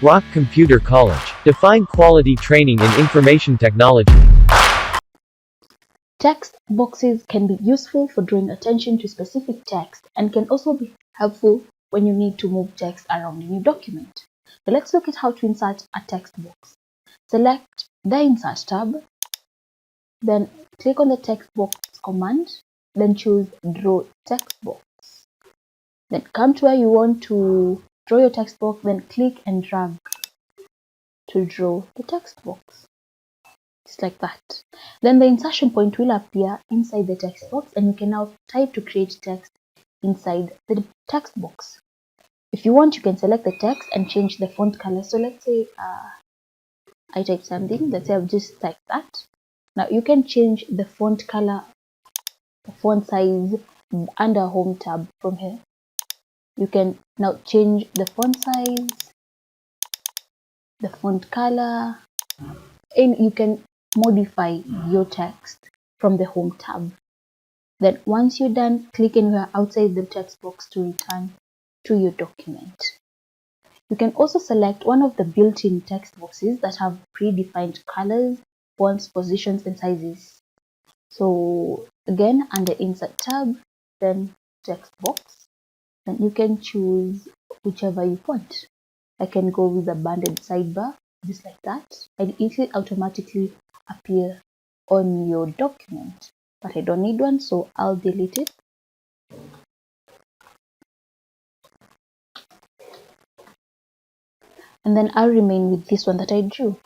Rock Computer College. Define quality training in information technology. Text boxes can be useful for drawing attention to specific text and can also be helpful when you need to move text around in your document. So let's look at how to insert a text box. Select the Insert tab, then click on the text box command, then choose Draw Text Box. Then come to where you want to draw your text box, then click and drag to draw the text box. Just like that. Then the insertion point will appear inside the text box and you can now type to create text inside the text box. If you want, you can select the text and change the font color. So let's say I type something, let's say I've just typed that. Now you can change the font color, the font size under Home tab from here. You can now change the font size, the font color, and you can modify your text from the Home tab. Then once you're done, click anywhere outside the text box to return to your document. You can also select one of the built-in text boxes that have predefined colors, fonts, positions, and sizes. So again, under Insert tab, then Text Box, then you can choose whichever you want. I can go with a banded sidebar, just like that, and it will automatically appear on your document. But I don't need one, so I'll delete it. And then I'll remain with this one that I drew.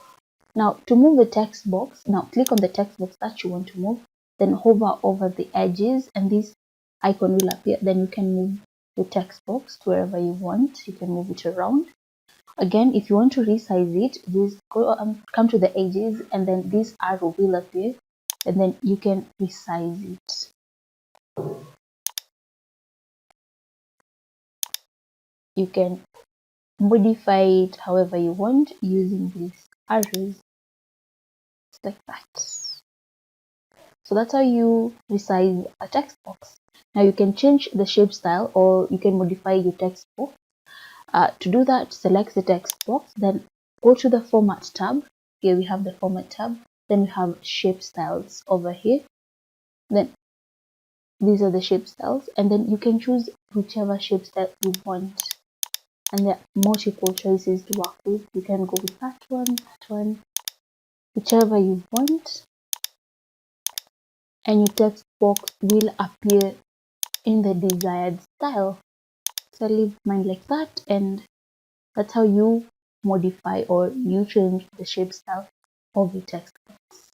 Now to move the text box, now click on the text box that you want to move, then hover over the edges and this icon will appear. Then you can move the text box to wherever you want. You can move it around. Again, if you want to resize it, just come to the edges and then this arrow will appear and then you can resize it. You can modify it however you want using these arrows, like that. So that's how you resize a text box. Now you can change the shape style or you can modify your text box. To do that, select the text box, then go to the Format tab. Here we have the Format tab. Then we have Shape Styles over here. Then these are the shape styles, and then you can choose whichever shape style you want. And there are multiple choices to work with. You can go with that one, whichever you want. And your text box will appear in the desired style. So I leave mine like that, and that's how you modify or you change the shape style of your text box.